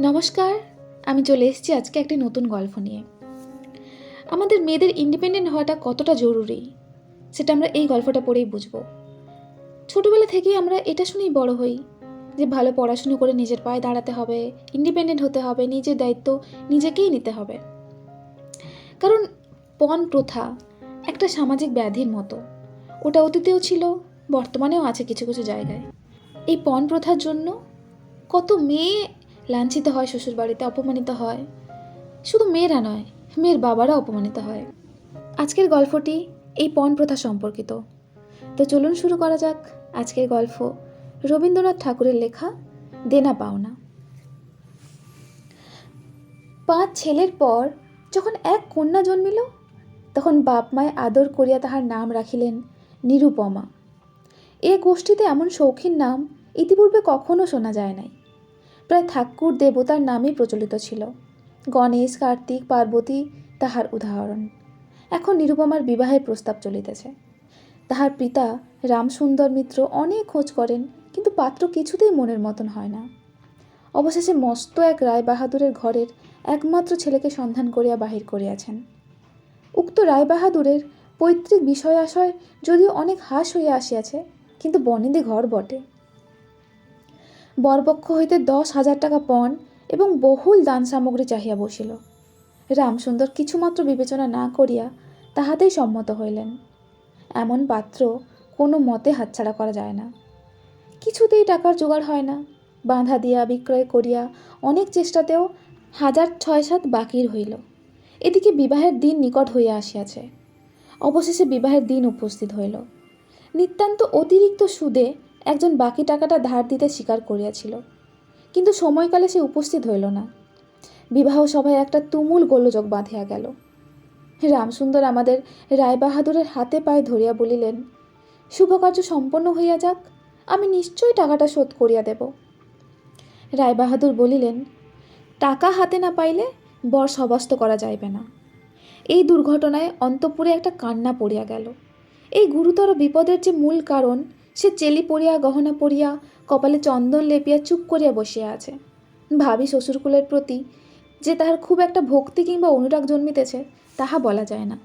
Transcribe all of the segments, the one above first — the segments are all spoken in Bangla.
নমস্কার, আমি চলে এসেছি আজকে একটি নতুন গল্প নিয়ে। আমাদের মেয়েদের ইন্ডিপেন্ডেন্ট হওয়াটা কতটা জরুরি সেটা আমরা এই গল্পটা পড়েই বুঝব। ছোটবেলা থেকেই আমরা এটা শুনেই বড় হই যে ভালো পড়াশুনো করে নিজের পায়ে দাঁড়াতে হবে, ইন্ডিপেন্ডেন্ট হতে হবে, নিজের দায়িত্ব নিজেকেই নিতে হবে। কারণ পণ প্রথা একটা সামাজিক ব্যাধির মতো। ওটা অতীতেও ছিল, বর্তমানেও আছে কিছু কিছু জায়গায়। এই পণ প্রথার জন্য কত মেয়ে লাঞ্ছিত হয়, শ্বশুরবাড়িতে অপমানিত হয়। শুধু মেয়েরা নয়, মেয়ের বাবারা অপমানিত হয়। আজকের গল্পটি এই পণ প্রথা সম্পর্কিত। তো চলুন শুরু করা যাক আজকের গল্প, রবীন্দ্রনাথ ঠাকুরের লেখা দেনা পাওনা। 5 ছেলের পর যখন এক কন্যা জন্মিল, তখন বাপ মায় আদর করিয়া তাহার নাম রাখিলেন নিরুপমা। এ গোষ্ঠীতে এমন শৌখিন নাম ইতিপূর্বে কখনো শোনা যায় নাই। প্রায় ঠাকুর দেবতার নামই প্রচলিত ছিল। গণেশ, কার্তিক, পার্বতী তাহার উদাহরণ। এখন নিরুপমার বিবাহের প্রস্তাব চলিতেছে। তাহার পিতা রামসুন্দর মিত্র অনেক খোঁজ করেন, কিন্তু পাত্র কিছুতেই মনের মতন হয় না। অবশেষে মস্ত এক রায় বাহাদুরের ঘরের একমাত্র ছেলেকে সন্ধান করিয়া বাহির করিয়াছেন। উক্ত রায় বাহাদুরের পৈতৃক বিষয় আশয় যদিও অনেক হ্রাস হইয়া আসিয়াছে, কিন্তু বনেদি ঘর বটে। বরপক্ষ হইতে 10,000 টাকা পণ এবং বহুল দান সামগ্রী চাহিয়া বসিল। রামসুন্দর কিছুমাত্র বিবেচনা না করিয়া তাহাতেই সম্মত হইলেন। এমন পাত্র কোনো মতে হাতছাড়া করা যায় না। কিছুতেই টাকার জোগাড় হয় না। বাঁধা দিয়া বিক্রয় করিয়া অনেক চেষ্টাতেও 1,006-7 বাকির হইল। এদিকে বিবাহের দিন নিকট হইয়া আসিয়াছে। অবশেষে বিবাহের দিন উপস্থিত হইল। নিতান্ত অতিরিক্ত সুদে একজন বাকি টাকাটা ধার দিতে স্বীকার করিয়াছিল, কিন্তু সময়কালে সে উপস্থিত হইল না। বিবাহ সভায় একটা তুমুল গোলযোগ বাঁধিয়া গেল। রামসুন্দর আমাদের রায়বাহাদুরের হাতে পায়ে ধরিয়া বলিলেন, শুভকার্য সম্পন্ন হইয়া যাক, আমি নিশ্চয়ই টাকাটা শোধ করিয়া দেব। রায়বাহাদুর বলিলেন, টাকা হাতে না পাইলে বর সবাস্ত করা যাইবে না। এই দুর্ঘটনায় অন্তঃপুরে একটা কান্না পড়িয়া গেল। এই গুরুতর বিপদের যে মূল কারণ, সে চেলি পরিয়া, গহনা পরিয়া, কপালে চন্দন লেপিয়া চুপ করিয়া বসিয়া আছে। ভাবি শ্বশুরকুলের প্রতি যে তাহার খুব একটা ভক্তি কিংবা অনুরাগ জন্মিতেছে, তাহা বলা যায় না।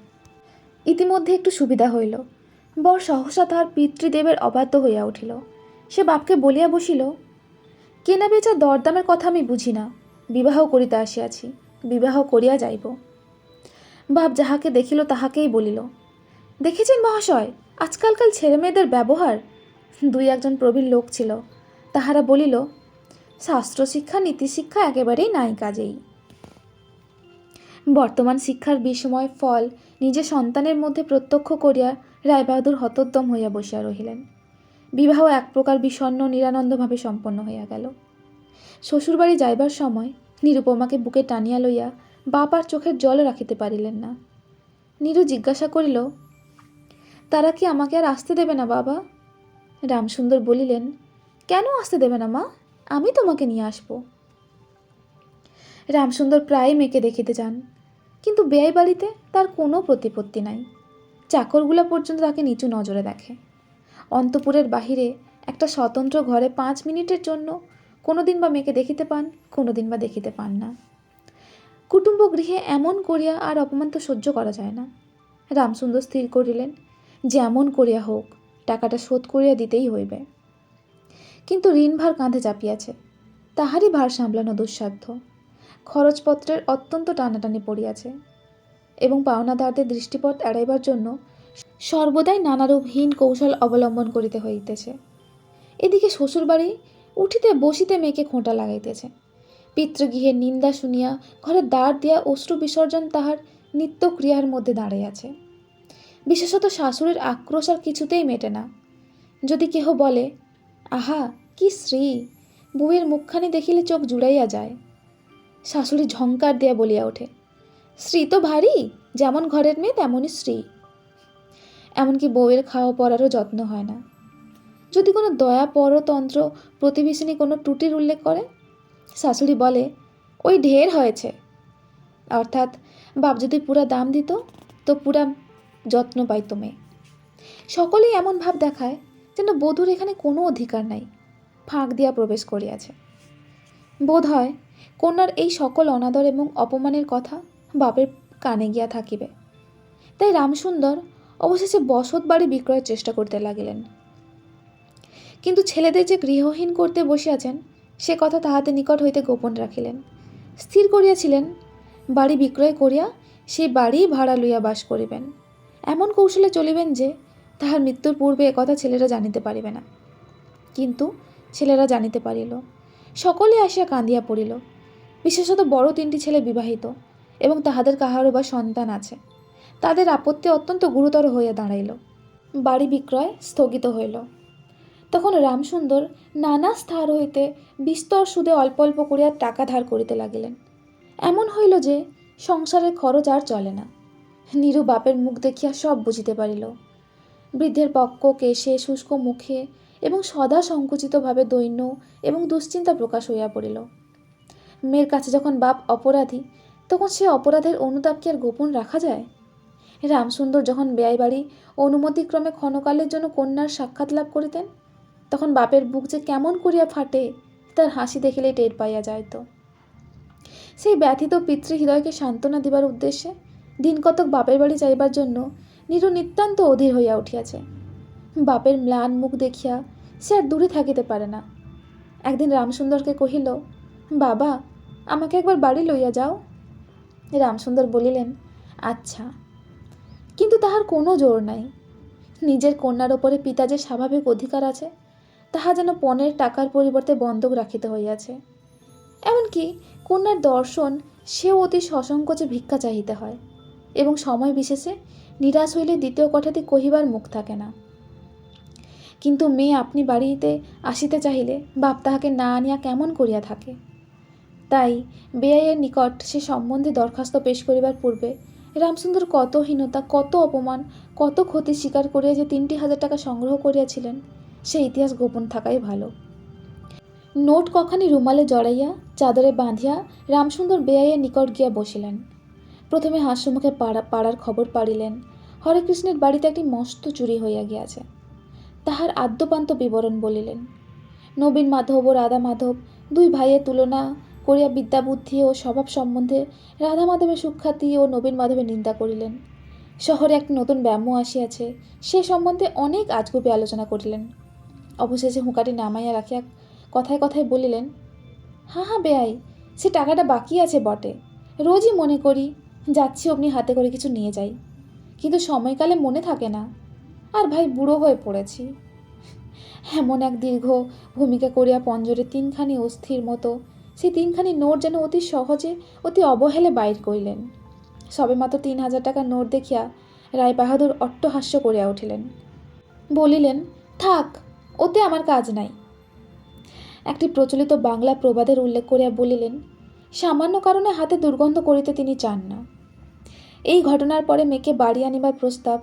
ইতিমধ্যে একটু সুবিধা হইল। বর সহসা তাহার পিতৃদেবের অবাধ্য হইয়া উঠিল। সে বাপকে বলিয়া বসিল, কেনা বেচা দরদামের কথা আমি বুঝি না, বিবাহ করিতে আসিয়াছি, বিবাহ করিয়া যাইব। বাপ যাহাকে দেখিল তাহাকেই বলিল, দেখেছেন মহাশয়, আজকালকাল ছেলেমেয়েদের ব্যবহার? 2-1 প্রবীণ লোক ছিল, তাহারা বলিল, শাস্ত্রশিক্ষা নীতিশিক্ষা একেবারেই নাই কাজেই। বর্তমান শিক্ষার বিস্ময় ফল নিজের সন্তানের মধ্যে প্রত্যক্ষ করিয়া রায়বাহাদুর হতোদ্যম হইয়া বসিয়া রহিলেন। বিবাহ এক প্রকার বিষণ্ণ নিরানন্দভাবে সম্পন্ন হইয়া গেল। শ্বশুরবাড়ি যাইবার সময় নিরুপমাকে বুকে টানিয়া লইয়া বাপ আর চোখের জল রাখিতে পারিলেন না। নীরু জিজ্ঞাসা করিল, তারা কি আমাকে আর আসতে দেবে না বাবা? রামসুন্দর বলিলেন, কেন আসতে দেবে না মা, আমি তোমাকে নিয়ে আসব। রামসুন্দর প্রায় মেয়েকে দেখিতে যান, কিন্তু বেয়াই বাড়িতে তার কোনো প্রতিপত্তি নাই। চাকরগুলা পর্যন্ত তাকে নিচু নজরে দেখে। অন্তঃপুরের বাহিরে একটা স্বতন্ত্র ঘরে 5 মিনিটের জন্য কোনোদিন বা মেয়েকে দেখিতে পান, কোনোদিন বা দেখিতে পান না। কুটুম্ব গৃহে এমন করিয়া আর অপমান তো সহ্য করা যায় না। রামসুন্দর স্থির করিলেন, যেমন করিয়া হোক টাকাটা শোধ করিয়া দিতেই হইবে। কিন্তু ঋণভার কাঁধে চাপিয়াছে, তাহারই ভার সামলানো দুঃসাধ্য। খরচপত্রের অত্যন্ত টানাটানি পড়িয়াছে এবং পাওনাদারদের দৃষ্টিপথ এড়াইবার জন্য সর্বদাই নানারূপহীন কৌশল অবলম্বন করিতে হইতেছে। এদিকে শ্বশুরবাড়ি উঠিতে বসিতে মেয়েকে খোঁটা লাগাইতেছে। পিতৃগৃহের নিন্দা শুনিয়া ঘরের দ্বার দিয়া অশ্রু বিসর্জন তাহার নিত্যক্রিয়ার মধ্যে দাঁড়াইয়াছে। বিশেষত শাশুড়ির আক্রোশ আর কিছুতেই মেটে না। যদি কেহ বলে, আহা কি শ্রী, বউয়ের মুখখানি দেখিলে চোখ জুড়াইয়া যায়, শাশুড়ি ঝংকার দিয়া বলিয়া ওঠে, শ্রী তো ভারী, যেমন ঘরের মেয়ে তেমনই শ্রী। এমনকি বউয়ের খাওয়া পড়ারও যত্ন হয় না। যদি কোনো দয়া পরতন্ত্র প্রতিবেশিনী কোনো ত্রুটির উল্লেখ করে, শাশুড়ি বলে, ওই ঢের হয়েছে। অর্থাৎ বাপ যদি পুরা দাম দিত তো পুরা যত্ন পাইত মেয়ে। সকলেই এমন ভাব দেখায় যেন বধূর এখানে কোনো অধিকার নাই, ফাঁক দিয়া প্রবেশ করিয়াছে। বোধ হয় কন্যার এই সকল অনাদর এবং অপমানের কথা বাপের কানে গিয়া থাকিবে। তাই রামসুন্দর অবশেষে বসত বাড়ি বিক্রয়ের চেষ্টা করতে লাগিলেন। কিন্তু ছেলেদের যে গৃহহীন করতে বসিয়াছেন সে কথা তাহাদের নিকট হইতে গোপন রাখিলেন। স্থির করিয়াছিলেন বাড়ি বিক্রয় করিয়া সেই বাড়ি ভাড়া লইয়া বাস করিবেন। এমন কৌশলে চলিবেন যে তাহার মৃত্যুর পূর্বে একথা ছেলেরা জানিতে পারিবে না। কিন্তু ছেলেরা জানিতে পারিল। সকলে আসিয়া কাঁদিয়া পড়িল। বিশেষত বড় 3টি ছেলে বিবাহিত এবং তাহাদের কাহারও বা সন্তান আছে। তাদের আপত্তি অত্যন্ত গুরুতর হইয়া দাঁড়াইল। বাড়ি বিক্রয় স্থগিত হইল। তখন রামসুন্দর নানা স্থান হইতে বিস্তর সুদে অল্প অল্প করিয়া টাকা ধার করিতে লাগিলেন। এমন হইল যে সংসারের খরচ আর চলে না। নীরু বাপের মুখ দেখিয়া সব বুঝিতে পারিল। বৃদ্ধের পক্ক কেশে, শুষ্ক মুখে এবং সদা সংকুচিতভাবে দৈন্য এবং দুশ্চিন্তা প্রকাশ হইয়া পড়িল। মেয়ের কাছে যখন বাপ অপরাধী, তখন সে অপরাধের অনুতাপ কি আর গোপন রাখা যায়? রামসুন্দর যখন বেয়াই বাড়ি অনুমতিক্রমে ক্ষণকালের জন্য কন্যার সাক্ষাৎ লাভ করিতেন, তখন বাপের বুক যে কেমন করিয়া ফাটে তার হাসি দেখিলেই টের পাইয়া যাইত। সেই ব্যথিত পিতৃহৃদয়কে সান্ত্বনা দিবার উদ্দেশ্যে দিন কতক বাপের বাড়ি যাইবার জন্য নীরু নিতান্ত অধীর হইয়া উঠিয়াছে। বাপের ম্লান মুখ দেখিয়া সে আর দূরে থাকিতে পারে না। একদিন রামসুন্দরকে কহিল, বাবা, আমাকে একবার বাড়ি লইয়া যাও। রামসুন্দর বলিলেন, আচ্ছা। কিন্তু তাহার কোনো জোর নাই। নিজের কন্যার ওপরে পিতা যে স্বাভাবিক অধিকার আছে তাহা যেন পণের টাকার পরিবর্তে বন্ধক রাখিতে হইয়াছে। এমনকি কন্যার দর্শন সেও অতি সসংকোচে ভিক্ষা চাহিতে হয় এবং সময় বিশেষে নিরাশ হইলে দ্বিতীয় কথাটি কহিবার মুখ থাকে না। কিন্তু মেয়ে আপনি বাড়িতে আসিতে চাহিলে বাপ তাহাকে না আনিয়া কেমন করিয়া থাকে। তাই বেআইয়ের নিকট সে সম্বন্ধে দরখাস্ত পেশ করিবার পূর্বে রামসুন্দর কত হীনতা, কত অপমান, কত ক্ষতি স্বীকার করিয়া যে 3,000 টাকা সংগ্রহ করিয়াছিলেন সে ইতিহাস গোপন থাকাই ভালো। নোট কখানি রুমালে জড়াইয়া চাদরে বাঁধিয়া রামসুন্দর বেআইয়ের নিকট গিয়া বসিলেন। প্রথমে হাস্যমুখে পাড়ার খবর পাড়িলেন হরেকৃষ্ণের বাড়িতে একটি মস্ত চুরি হইয়া গিয়াছে। তাহার আদ্যপান্ত বিবরণ বলিলেন। নবীন মাধব ও রাধা মাধব 2 ভাইয়ের তুলনা করিয়া বিদ্যাবুদ্ধি ও স্বভাব সম্বন্ধে রাধা মাধবের সুখ্যাতি ও নবীন মাধবের নিন্দা করিলেন। শহরে একটি নতুন ব্যায়ামও আসিয়াছে, সে সম্বন্ধে অনেক আজগুবি আলোচনা করিলেন। অবশেষে হুঁকাটি নামাইয়া রাখিয়া কথায় কথায় বলিলেন, হ্যাঁ বেআই, সে টাকাটা বাকি আছে বটে। রোজই মনে করি যাচ্ছি অমনি হাতে করে কিছু নিয়ে যাই, কিন্তু সময়কালে মনে থাকে না। আর ভাই বুড়ো হয়ে পড়েছি। এমন এক দীর্ঘ ভূমিকা করিয়া পঞ্জরে 3খানি অস্থির মতো সেই 3খানি নোট যেন অতি সহজে অতি অবহেলে বাইর করিলেন। সবে মাত্র 3,000 টাকার নোট দেখিয়া রায়বাহাদুর অট্টহাস্য করিয়া উঠিলেন। বলিলেন, থাক, ওতে আমার কাজ নাই। একটি প্রচলিত বাংলা প্রবাদের উল্লেখ করিয়া বলিলেন, সামান্য কারণে হাতে দুর্গন্ধ করিতে তিনি চান না। এই ঘটনার পরে মেয়েকে বাড়ি আনিবার প্রস্তাব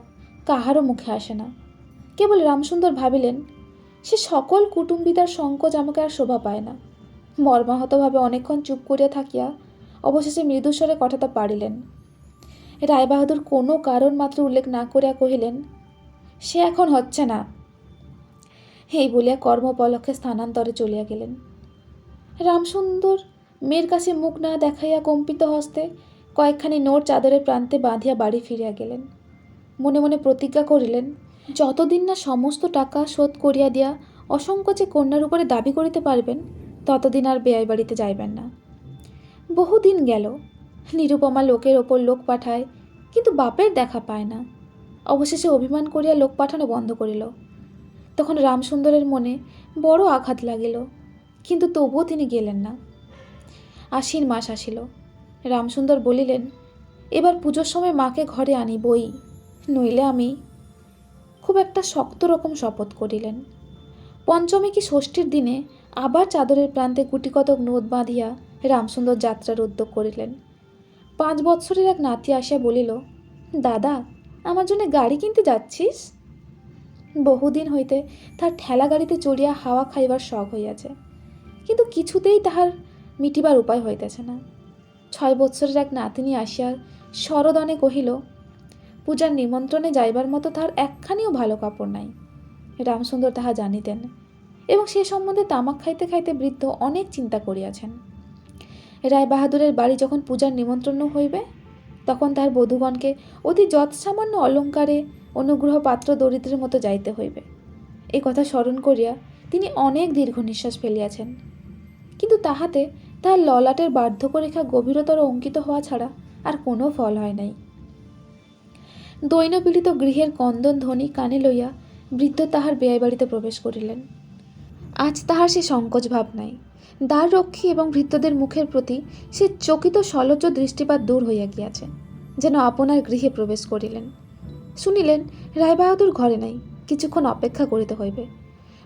কাহারও মুখে আসে না। কেবল রামসুন্দর ভাবিলেন, সে সকল কুটুম্বিতার সংকোচ আমাকে আর শোভা পায় না। মর্মাহতভাবে অনেকক্ষণ চুপ করিয়া থাকিয়া অবশেষে মৃদুস্বরে কথাটা পাড়িলেন। রায়বাহাদুর কোনো কারণ মাত্র উল্লেখ না করিয়া কহিলেন, সে এখন হচ্ছে না। এই বলিয়া কর্মপলক্ষে স্থানান্তরে চলিয়া গেলেন। রামসুন্দর মেয়ের কাছে মুখ না দেখাইয়া কম্পিত হস্তে কয়েকখানি নোট চাদরের প্রান্তে বাঁধিয়া বাড়ি ফিরিয়া গেলেন। মনে মনে প্রতিজ্ঞা করিলেন, যতদিন না সমস্ত টাকা শোধ করিয়া দিয়া অসংকোচে কন্যার উপরে দাবি করিতে পারবেন ততদিন আর বেয়াই বাড়িতে যাইবেন না। বহুদিন গেল, নিরুপমা লোকের ওপর লোক পাঠায়, কিন্তু বাপের দেখা পায় না। অবশেষে অভিমান করিয়া লোক পাঠানো বন্ধ করিল। তখন রামসুন্দরের মনে বড় আঘাত লাগিল, কিন্তু তবুও তিনি গেলেন না। আশ্বিন মাস আসিল। রামসুন্দর বলিলেন, এবার পুজোর সময় মাকে ঘরে আনিবই, নইলে আমি। খুব একটা শক্ত রকম শপথ করিলেন। পঞ্চমী কি ষষ্ঠীর দিনে আবার চাদরের প্রান্তে গুটিকতক নোট বাঁধিয়া রামসুন্দর যাত্রার উদ্যোগ করিলেন। 5 বৎসরের এক নাতি আসিয়া বলিল, দাদা, আমার জন্য গাড়ি কিনতে যাচ্ছিস? বহুদিন হইতে তার ঠেলা গাড়িতে চড়িয়া হাওয়া খাইবার শখ হইয়াছে, কিন্তু কিছুতেই তাহার মিটিবার উপায় হইতেছে না। 6 বৎসরের এক নাতিনী আসিয়া সরদনে কহিল, পূজার নিমন্ত্রণে যাইবার মতো তাহার একখানিও ভালো কাপড় নাই। রামসুন্দর তাহা জানিতেন এবং সে সম্বন্ধে তামাক খাইতে খাইতে বৃদ্ধ অনেক চিন্তা করিয়াছেন। রায়বাহাদুরের বাড়ি যখন পূজার নিমন্ত্রণ হইবে, তখন তার বধূগণকে অতি যৎসামান্য অলঙ্কারে অনুগ্রহ পাত্র দরিদ্রের মতো যাইতে হইবে। এ কথা স্মরণ করিয়া তিনি অনেক দীর্ঘ নিঃশ্বাস ফেলিয়াছেন, কিন্তু তাহাতে তাহার ললাটের বার্ধক্যরেখা গভীরতর অঙ্কিত হওয়া ছাড়া আর কোনো ফল হয় নাই। দৈনপীড়িত গৃহের কন্দন ধ্বনি কানে লইয়া বৃদ্ধ তাহার বেয়াই বাড়িতে প্রবেশ করিলেন। আজ তাহার সে সংকোচ ভাব নাই। দ্বাররক্ষী এবং ভৃত্যদের মুখের প্রতি সে চকিত সলজ্জ দৃষ্টিপাত দূর হইয়া গিয়াছে, যেন আপনার গৃহে প্রবেশ করিলেন। শুনিলেন রায়বাহাদুর ঘরে নাই, কিছুক্ষণ অপেক্ষা করিতে হইবে।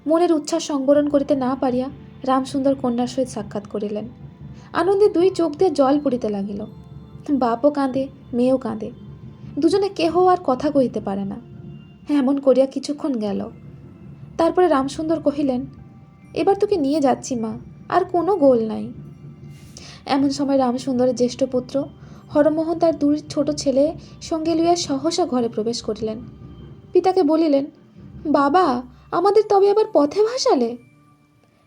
মনের উচ্ছ্বাস সংবরণ করিতে না পারিয়া রামসুন্দর কন্যার সহিত সাক্ষাৎ করিলেন। আনন্দে দুই চোখ দিয়ে জল পড়িতে লাগিল। বাপও কাঁদে, মেয়েও কাঁদে, দুজনে কেহ আর কথা কহিতে পারে না। এমন করিয়া কিছুক্ষণ গেল। তারপরে রামসুন্দর কহিলেন, এবার তোকে নিয়ে যাচ্ছি মা, আর কোনো গোল নাই। এমন সময় রামসুন্দরের জ্যেষ্ঠ পুত্র হরমোহন তার দুই ছোট ছেলে সঙ্গে লইয়া সহসা ঘরে প্রবেশ করিলেন। পিতাকে বলিলেন, বাবা, আমাদের তবে আবার পথে ভাসালে?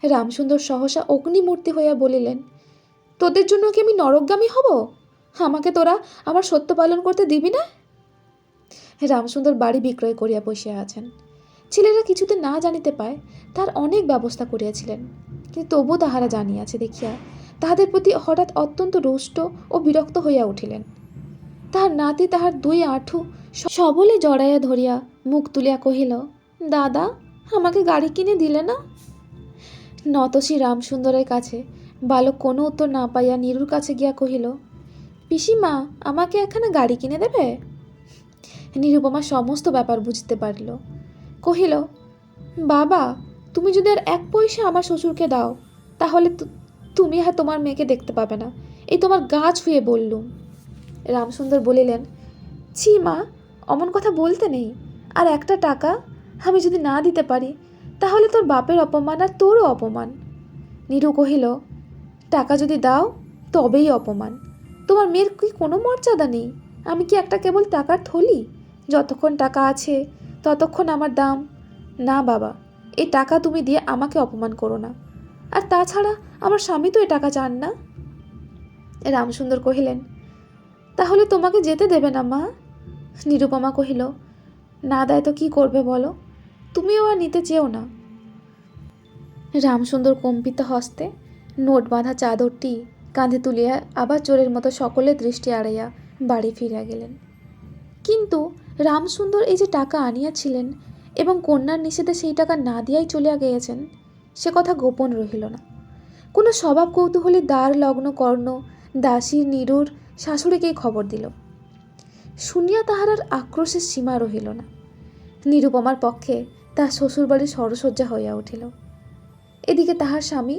রামসুন্দর সহসা অগ্নিমূর্তি হইয়া বলিলেন, তোদের জন্য কি আমি নরকগামী হব? আমাকে তোরা আমার সত্য পালন করতে দিবি না? রামসুন্দর বাড়ি বিক্রয় করিয়া বসিয়া আছেন। ছেলেরা কিছুতে না জানিতে পায় তার অনেক ব্যবস্থা করিয়াছিলেন, কিন্তু তবু তাহারা জানিয়াছে দেখিয়া তাহাদের প্রতি হঠাৎ অত্যন্ত রুষ্ট ও বিরক্ত হইয়া উঠিলেন। তাহার নাতি তাহার দুই আঁঠু সবলে জড়াইয়া ধরিয়া মুখ তুলিয়া কহিল, দাদা, আমাকে গাড়ি কিনে দিলে না? নতশী রামসুন্দরের কাছে বালক কোনো উত্তর না পাইয়া নীরুর কাছে গিয়া কহিল, পিসিমা, আমাকে একখানা গাড়ি কিনে দেবে? নিরুপমা সমস্ত ব্যাপার বুঝতে পারিল। কহিল, বাবা, তুমি যদি আর এক পয়সা আমার শ্বশুরকে দাও, তাহলে তুমি আর তোমার মেয়েকে দেখতে পাবে না, এই তোমার গা ছুঁয়ে বললুম। রামসুন্দর বলিলেন, ছি মা, অমন কথা বলতে নেই। আর একটা টাকা আমি যদি না দিতে পারি, তাহলে তোর বাপের অপমান আর তোরও অপমান। নীরু কহিল, টাকা যদি দাও তবেই অপমান। তোমার মেয়ের কি কোনো মর্যাদা নেই? আমি কি একটা কেবল টাকার থলি? যতক্ষণ টাকা আছে ততক্ষণ আমার দাম। না বাবা, এই টাকা তুমি দিয়ে আমাকে অপমান করো না। আর তাছাড়া আমার স্বামী তো এ টাকা চান না। রামসুন্দর কহিলেন, তাহলে তোমাকে যেতে দেবে না মা? নিরুপমা কহিল, না দেয় তো কি করবে বলো, তুমিও আর নিতে চেও না। রামসুন্দর কম্পিত হস্তে নোট বাঁধা চাদরটি কাঁধে তুলিয়া আবার চোরের মতো সকলের দৃষ্টি এড়াইয়া বাড়ি ফিরিয়া গেলেন। কিন্তু রামসুন্দর এই যে টাকা আনিয়াছিলেন এবং কন্যার নিষেধে সেই টাকা না দিয়াই চলিয়া গিয়েছেন, সে কথা গোপন রহিল না। কোনো স্বভাব কৌতূহলী দ্বার লগ্ন কর্ণ দাসীর নীরুর শাশুড়িকেই খবর দিল। শুনিয়া তাহার আর আক্রোশের সীমা রহিল না। নিরুপমার পক্ষে তার শ্বশুরবাড়ির সরসজ্জা হইয়া উঠিল। এদিকে তাহার স্বামী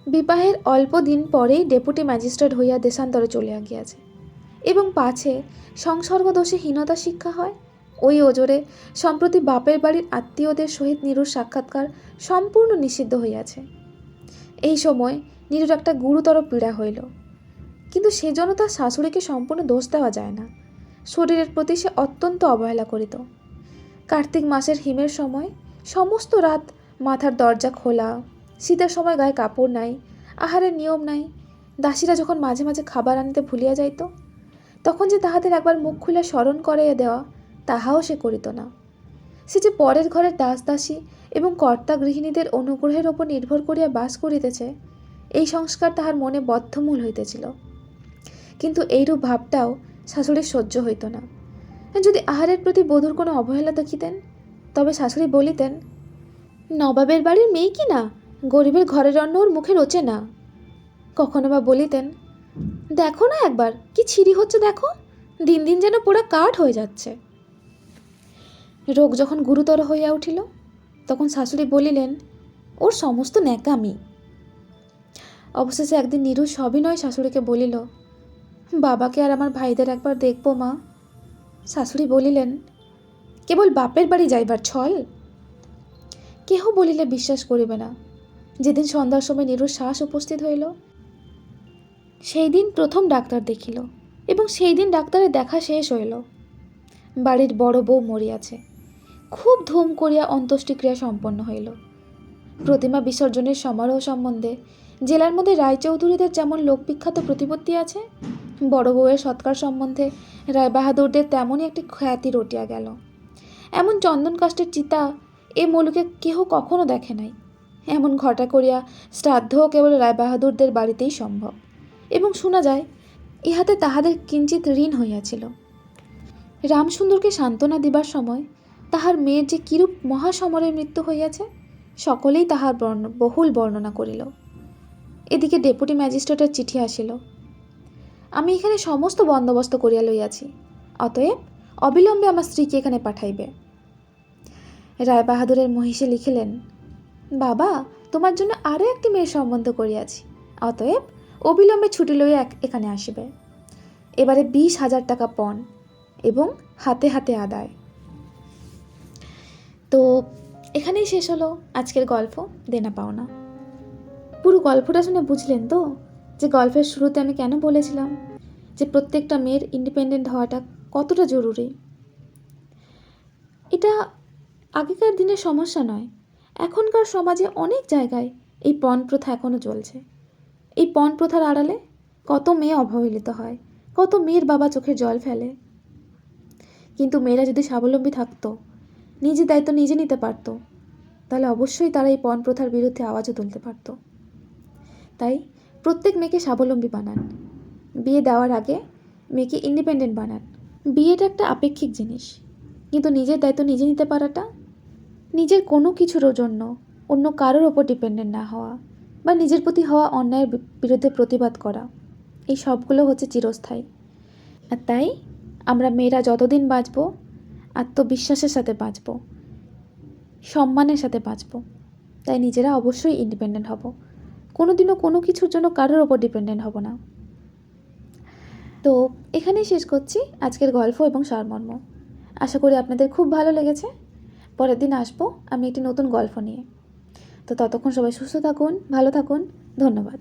বিবাহের অল্প দিন পরেই ডেপুটি ম্যাজিস্ট্রেট হইয়া দেশান্তরে চলিয়া গিয়াছে, এবং পাছে সংসর্গদোষে হীনতা শিক্ষা হয়, ওই ওজরে সম্প্রতি বাপের বাড়ির আত্মীয়দের সহিত নীরুর সাক্ষাৎকার সম্পূর্ণ নিষিদ্ধ হইয়াছে। এই সময় নীরুর একটা গুরুতর পীড়া হইল, কিন্তু সেজন্য তার শাশুড়িকে সম্পূর্ণ দোষ দেওয়া যায় না। শরীরের প্রতি সে অত্যন্ত অবহেলা করিত। কার্তিক মাসের হিমের সময় সমস্ত রাত মাথার দরজা খোলা, শীতের সময় গায়ে কাপড় নাই, আহারের নিয়ম নাই। দাসীরা যখন মাঝে মাঝে খাবার আনিতে ভুলিয়া যাইত, তখন যে তাহাদের একবার মুখ খুলে স্মরণ করাইয়া দেওয়া, তাহাও সে করিত না। সে যে পরের ঘরের দাস দাসী এবং কর্তা গৃহিণীদের অনুগ্রহের ওপর নির্ভর করিয়া বাস করিতেছে, এই সংস্কার তাহার মনে বদ্ধমূল হইতেছিল। কিন্তু এইরূপ ভাবটাও শাশুড়ির সহ্য হইত না। যদি আহারের প্রতি বধূর কোনো অবহেলা দেখিতেন, তবে শাশুড়ি বলিতেন, নবাবের বাড়ির মেয়ে কি না, গরিবের ঘরের অন্ন ওর মুখে রোচে না। কখনো বা বলিতেন, দেখো না একবার কি ছিঁড়ি হচ্ছে, দেখো, দিন দিন যেন পুরো কাঠ হয়ে যাচ্ছে। রোগ যখন গুরুতর হইয়া উঠিল, তখন শাশুড়ি বলিলেন, ওর সমস্ত ন্যাকামি। অবশেষে একদিন নীরু সবিনয় শাশুড়িকে বলিল, বাবাকে আর আমার ভাইদের একবার দেখব মা। শাশুড়ি বলিলেন, কেবল বাপের বাড়ি যাইবার ছল? কেহ বলিলে বিশ্বাস করিবে না। যেদিন সন্ধ্যার সময় নীরুর শ্বাস উপস্থিত হইল, সেই দিন প্রথম ডাক্তার দেখিল, এবং সেই দিন ডাক্তারের দেখা শেষ হইল। বাড়ির বড় বউ মরিয়াছে। খুব ধুম করিয়া অন্ত্যেষ্টিক্রিয়া সম্পন্ন হইল। প্রতিমা বিসর্জনের সমারোহ সম্বন্ধে জেলার মধ্যে রায়চৌধুরীদের যেমন লোকবিখ্যাত প্রতিপত্তি আছে, বড় বউয়ের সৎকার সম্বন্ধে রায়বাহাদুরদের তেমনই একটি খ্যাতি রটিয়া গেল। এমন চন্দন কাষ্ঠের চিতা এ মুলুকে কেহ কখনো দেখে নাই। এমন ঘটা করিয়া শ্রাদ্ধও কেবল রায়বাহাদুরদের বাড়িতেই সম্ভব, এবং শোনা যায় ইহাতে তাহাদের কিঞ্চিত ঋণ হইয়াছিল। রামসুন্দরকে সান্ত্বনা দিবার সময় তাহার মেয়ের যে কিরূপ মহাসমরে মৃত্যু হইয়াছে সকলেই তাহার বহুল বর্ণনা করিল। এদিকে ডেপুটি ম্যাজিস্ট্রেটের চিঠি আসিল। আমি এখানে সমস্ত বন্দোবস্ত করিয়া লইয়াছি, অতএব অবিলম্বে আমার স্ত্রীকে এখানে পাঠাইবে। রায়বাহাদুরের মহিষী লিখিলেন, বাবা, তোমার জন্য আরও একটি মেয়ের সম্বন্ধ করিয়াছি, অতএব অবিলম্বে ছুটি লইয়া এখানে আসিবে। এবারে 20,000 টাকা পণ এবং হাতে হাতে আদায়। তো এখানেই শেষ হলো আজকের গল্প দেনা পাওনা। পুরো গল্পটা শুনে বুঝলেন তো যে গল্পের শুরুতে আমি কেন বলেছিলাম যে প্রত্যেকটা মেয়ের ইন্ডিপেন্ডেন্ট হওয়াটা কতটা জরুরি। এটা আগেকার দিনের সমস্যা নয়, এখনকার সমাজে অনেক জায়গায় এই পণ প্রথা এখনও চলছে। এই পণ প্রথার আড়ালে কত মেয়ে অবহেলিত হয়, কত মেয়ের বাবা চোখের জল ফেলে। কিন্তু মেয়েরা যদি স্বাবলম্বী থাকতো, নিজের দায়িত্ব নিজে নিতে পারতো, তাহলে অবশ্যই তারা এই পণ প্রথার বিরুদ্ধে আওয়াজও তুলতে পারত। তাই প্রত্যেক মেয়েকে স্বাবলম্বী বানান, বিয়ে দেওয়ার আগে মেয়েকে ইন্ডিপেন্ডেন্ট বানান। বিয়েটা একটা আপেক্ষিক জিনিস, কিন্তু নিজের দায়িত্ব নিজে নিতে পারাটা, নিজের কোনো কিছুর জন্য অন্য কারোর ওপর ডিপেন্ডেন্ট না হওয়া বা নিজের প্রতি হওয়া অন্যায়ের বিরুদ্ধে প্রতিবাদ করা, এই সবগুলো হচ্ছে চিরস্থায়ী। আর তাই আমরা মেয়েরা যতদিন বাঁচব আত্মবিশ্বাসের সাথে বাঁচব, সম্মানের সাথে বাঁচব। তাই নিজেরা অবশ্যই ইন্ডিপেন্ডেন্ট হব, কোনো দিনও কোনো কিছুর জন্য কারোর ওপর ডিপেন্ডেন্ট হব না। তো এখানেই শেষ করছি আজকের গল্প এবং সারমর্ম। আশা করি আপনাদের খুব ভালো লেগেছে। পরের দিন আসবো আমি একটি নতুন গল্প নিয়ে। তো ততক্ষণ সবাই সুস্থ থাকুন, ভালো থাকুন, ধন্যবাদ।